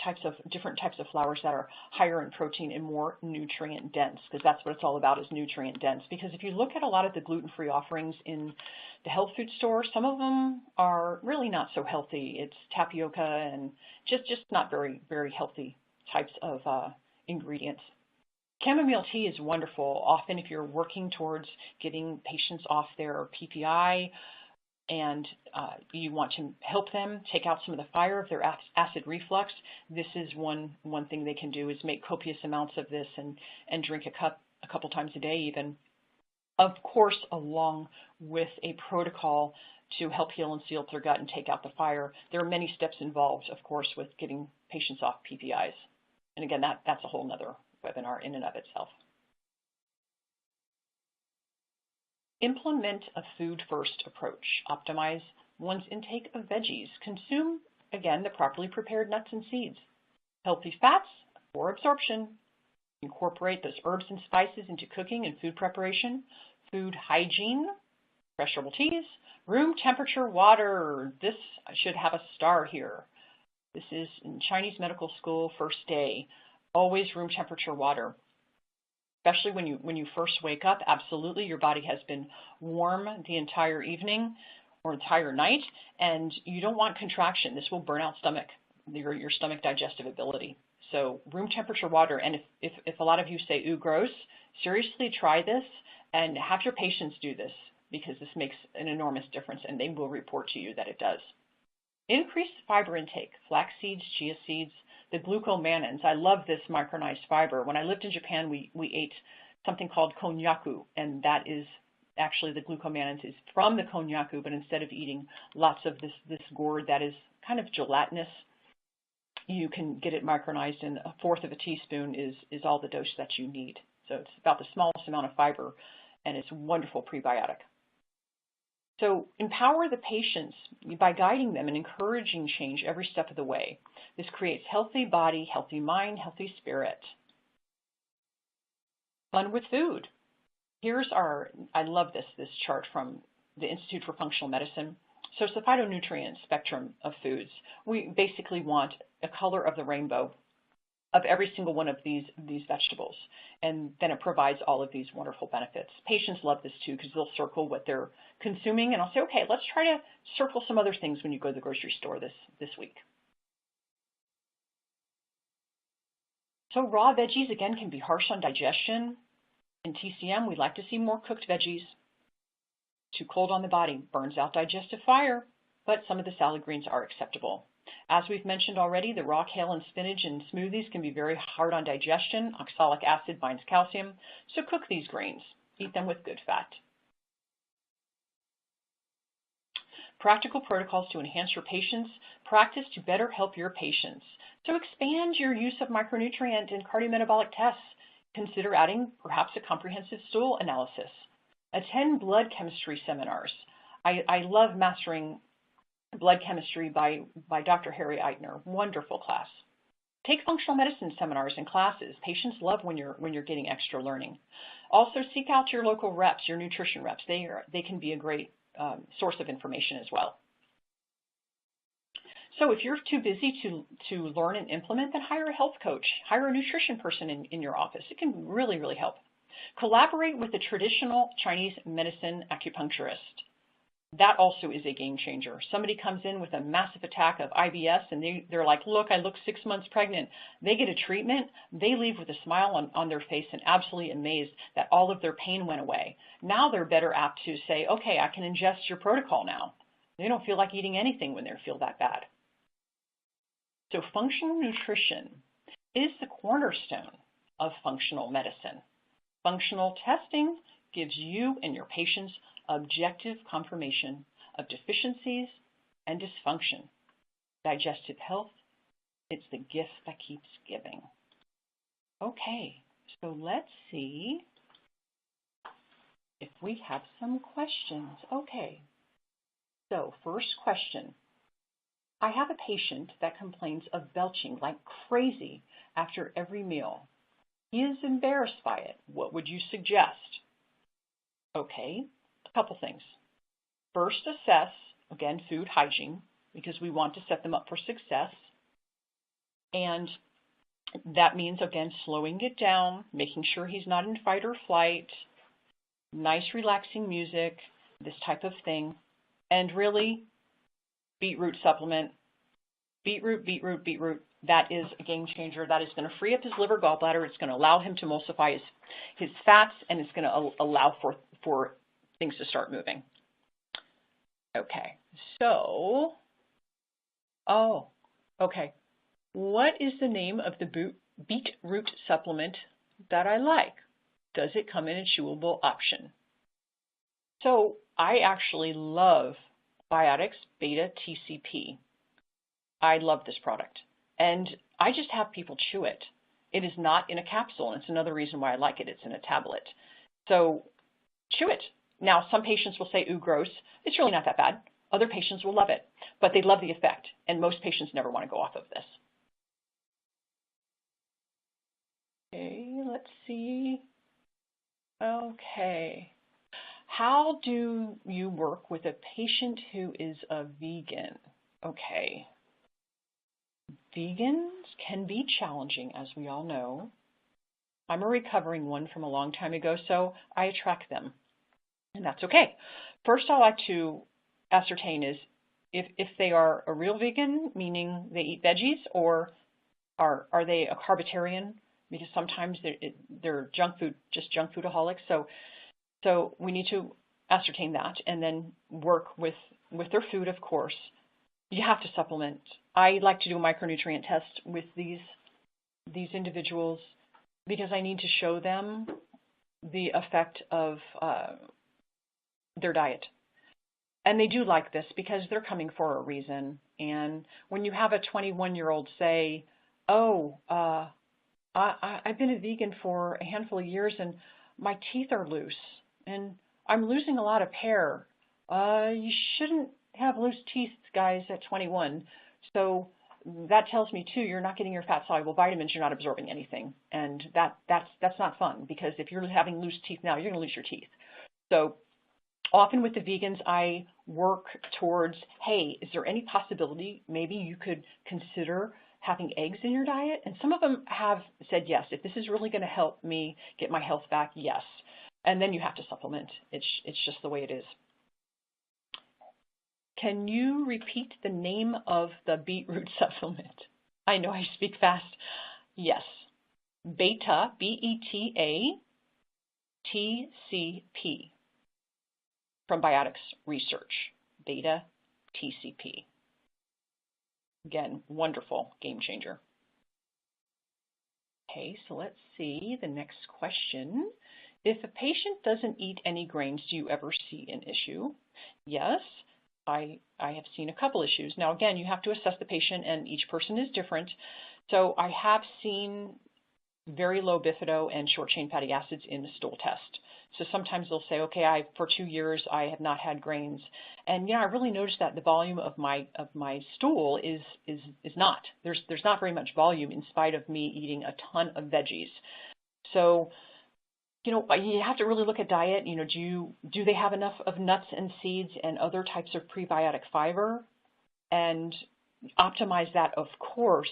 different types of flours that are higher in protein and more nutrient dense, because that's what it's all about, is nutrient dense. Because if you look at a lot of the gluten-free offerings in the health food store, some of them are really not so healthy. It's tapioca and just not very, very healthy types of ingredients. Chamomile tea is wonderful. Often if you're working towards getting patients off their PPI and you want to help them take out some of the fire of their acid reflux, this is one thing they can do, is make copious amounts of this and drink a cup a couple times a day even. Of course, along with a protocol to help heal and seal their gut and take out the fire. There are many steps involved, of course, with getting patients off PPIs. And again, that's a whole nother webinar in and of itself. Implement a food-first approach. Optimize one's intake of veggies. Consume, again, the properly prepared nuts and seeds. Healthy fats for absorption. Incorporate those herbs and spices into cooking and food preparation. Food hygiene, fresh herbal teas. Room temperature water. This should have a star here. This is in Chinese medical school, first day. Always room temperature water. Especially when you first wake up, absolutely, your body has been warm the entire evening or entire night, and you don't want contraction. This will burn out your stomach digestive ability. So room temperature water, and if a lot of you say, ooh, gross, seriously try this and have your patients do this, because this makes an enormous difference, and they will report to you that it does. Increase fiber intake, flax seeds, chia seeds, the glucomanins. I love this micronized fiber. When I lived in Japan, we ate something called konnyaku, and that is actually the glucomanins is from the konnyaku, but instead of eating lots of this gourd that is kind of gelatinous, you can get it micronized, and 1/4 of a teaspoon is all the dose that you need. So it's about the smallest amount of fiber, and it's a wonderful prebiotic. So empower the patients by guiding them and encouraging change every step of the way. This creates healthy body, healthy mind, healthy spirit. Fun with food. I love this chart from the Institute for Functional Medicine. So it's the phytonutrient spectrum of foods. We basically want a color of the rainbow of every single one of these vegetables, and then it provides all of these wonderful benefits. Patients love this too, because they'll circle what they're consuming, and I'll say, okay, let's try to circle some other things when you go to the grocery store this week. So raw veggies, again, can be harsh on digestion. In TCM, we like to see more cooked veggies. Too cold on the body, burns out digestive fire, but some of the salad greens are acceptable. As we've mentioned already, the raw kale and spinach in smoothies can be very hard on digestion. Oxalic acid binds calcium, so cook these greens. Eat them with good fat. Practical protocols to enhance your patients. Practice to better help your patients. So expand your use of micronutrient and cardiometabolic tests. Consider adding perhaps a comprehensive stool analysis. Attend blood chemistry seminars. I love Mastering Blood Chemistry by Dr. Harry Eitner. Wonderful class. Take functional medicine seminars and classes. Patients love when you're getting extra learning. Also, seek out your local reps, your nutrition reps. They can be a great source of information as well. So if you're too busy to learn and implement, then hire a health coach, hire a nutrition person in your office. It can really, really help. Collaborate with a traditional Chinese medicine acupuncturist. That also is a game changer. Somebody comes in with a massive attack of IBS and they're like, look, I look 6 months pregnant. They get a treatment. They leave with a smile on their face and absolutely amazed that all of their pain went away. Now they're better apt to say, okay, I can ingest your protocol now. They don't feel like eating anything when they feel that bad. So functional nutrition is the cornerstone of functional medicine. Functional testing gives you and your patients objective confirmation of deficiencies and dysfunction. Digestive health, it's the gift that keeps giving. Okay, so let's see if we have some questions. Okay, so first question. I have a patient that complains of belching like crazy after every meal. He is embarrassed by it. What would you suggest? Okay, a couple things. First, assess, again, food hygiene, because we want to set them up for success. And that means, again, slowing it down, making sure he's not in fight or flight, nice relaxing music, this type of thing. And really, beetroot supplement. Beetroot, beetroot, beetroot. That is a game changer. That is going to free up his liver gallbladder. It's going to allow him to emulsify his fats, and it's going to allow for things to start moving. Okay, so, okay. What is the name of the beetroot supplement that I like? Does it come in a chewable option? So I actually love Biotics Beta TCP. I love this product. And I just have people chew it. It is not in a capsule, and it's another reason why I like it. It's in a tablet. So chew it. Now, some patients will say, ooh, gross. It's really not that bad. Other patients will love it, but they love the effect, and most patients never want to go off of this. Okay, let's see. Okay. How do you work with a patient who is a vegan? Okay. Vegans can be challenging, as we all know. I'm a recovering one from a long time ago, so I attract them, and that's okay. First, I like to ascertain is if they are a real vegan, meaning they eat veggies, or are they a carbitarian? Because sometimes they're junk food, just junk foodaholics. So we need to ascertain that, and then work with their food, of course. You have to supplement. I like to do a micronutrient test with these individuals because I need to show them the effect of their diet. And they do like this because they're coming for a reason. And when you have a 21-year-old say, oh, I've been a vegan for a handful of years and my teeth are loose and I'm losing a lot of hair. You shouldn't have loose teeth, guys, at 21. So that tells me, too, you're not getting your fat-soluble vitamins, you're not absorbing anything. And that's not fun, because if you're having loose teeth now, you're going to lose your teeth. So often with the vegans, I work towards, hey, is there any possibility maybe you could consider having eggs in your diet? And some of them have said yes. If this is really going to help me get my health back, yes. And then you have to supplement. It's just the way it is. Can you repeat the name of the beetroot supplement? I know I speak fast. Yes. beta, B-E-T-A, TCP, from Biotics Research, beta TCP. Again, wonderful game changer. Okay, so let's see the next question. If a patient doesn't eat any grains, do you ever see an issue? Yes, I have seen a couple issues. Now, again, you have to assess the patient, and each person is different. So I have seen very low bifido and short-chain fatty acids in the stool test. So sometimes they'll say, okay, for 2 years I have not had grains, and I really noticed that the volume of my stool is not. There's not very much volume in spite of me eating a ton of veggies. So you have to really look at diet. Do they have enough of nuts and seeds and other types of prebiotic fiber, and optimize that, of course.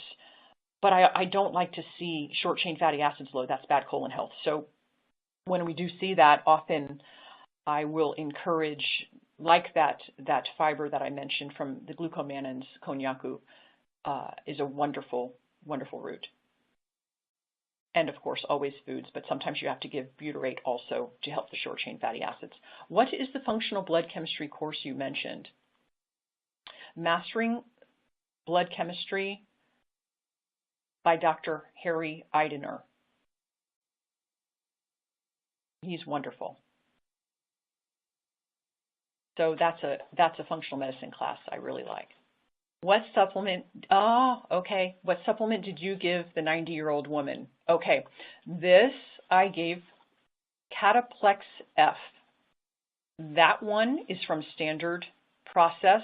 But I don't like to see short-chain fatty acids low. That's bad colon health. So when we do see that, often I will encourage, like that fiber that I mentioned from the glucomanins, konjaku, is a wonderful, wonderful root. And of course, always foods, but sometimes you have to give butyrate also to help the short-chain fatty acids. What is the functional blood chemistry course you mentioned? Mastering Blood Chemistry by Dr. Harry Eidener. He's wonderful. So that's a functional medicine class I really like. What supplement? Okay. What supplement did you give the 90-year-old woman? Okay. This I gave Cataplex F. That one is from Standard Process,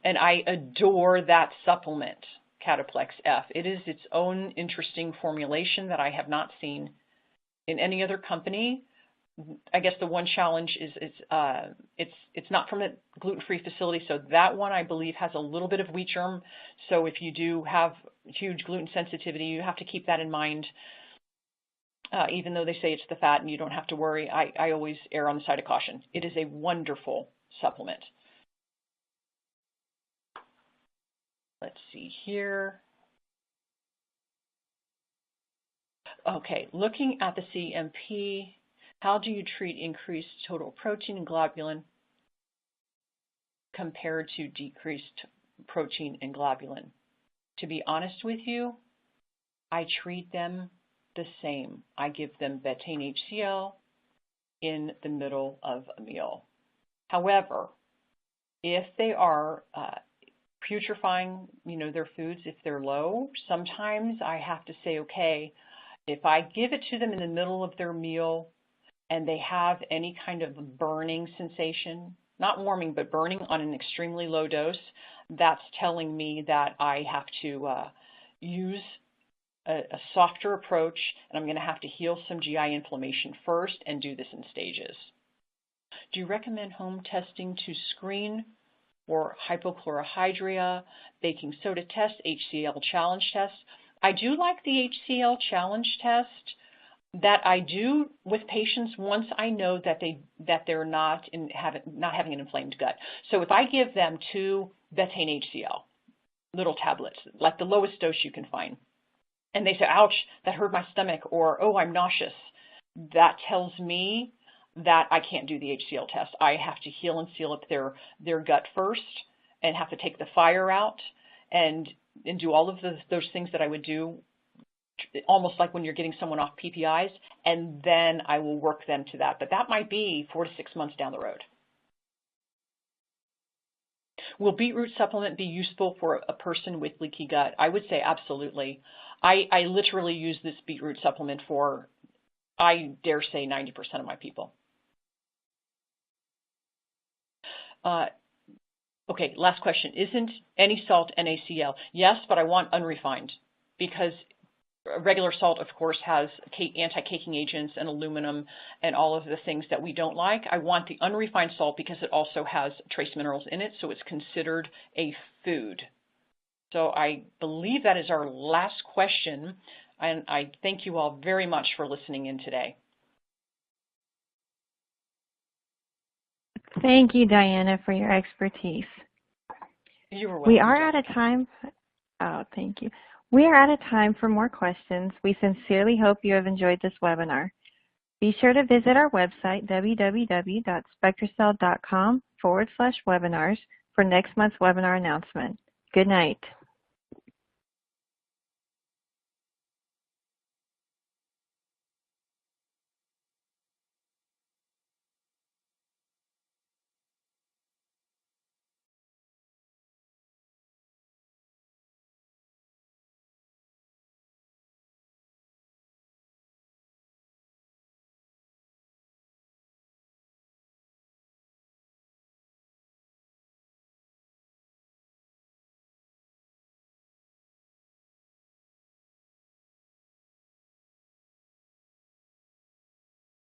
and I adore that supplement, Cataplex F. It is its own interesting formulation that I have not seen in any other company. I guess the one challenge is it's not from a gluten-free facility, so that one I believe has a little bit of wheat germ. So if you do have huge gluten sensitivity, you have to keep that in mind. Even though they say it's the fat and you don't have to worry, I always err on the side of caution. It is a wonderful supplement. Let's see here. Okay, looking at the CMP, how do you treat increased total protein and globulin compared to decreased protein and globulin? To be honest with you, I treat them the same. I give them betaine HCl in the middle of a meal. However, if they are putrefying, their foods, if they're low, sometimes I have to say, okay, if I give it to them in the middle of their meal and they have any kind of burning sensation, not warming, but burning on an extremely low dose, that's telling me that I have to use a softer approach, and I'm going to have to heal some GI inflammation first and do this in stages. Do you recommend home testing to screen for hypochlorhydria, baking soda test, HCl challenge test? I do like the HCl challenge test that I do with patients once I know that they're not having an inflamed gut. So if I give them 2 betaine HCl, little tablets, like the lowest dose you can find, and they say, ouch, that hurt my stomach, or, oh, I'm nauseous, that tells me that I can't do the HCl test. I have to heal and seal up their gut first and have to take the fire out and do all of those things that I would do, almost like when you're getting someone off PPIs, and then I will work them to that. But that might be 4 to 6 months down the road. Will beetroot supplement be useful for a person with leaky gut? I would say absolutely. I literally use this beetroot supplement for, I dare say, 90% of my people. Okay, last question. Isn't any salt NaCl? Yes, but I want unrefined, because regular salt, of course, has anti-caking agents and aluminum and all of the things that we don't like. I want the unrefined salt because it also has trace minerals in it, so it's considered a food. So I believe that is our last question, and I thank you all very much for listening in today. Thank you, Diana, for your expertise. You were welcome. We are out of time. Oh, thank you. We are out of time for more questions. We sincerely hope you have enjoyed this webinar. Be sure to visit our website, www.spectracell.com/webinars for next month's webinar announcement. Good night.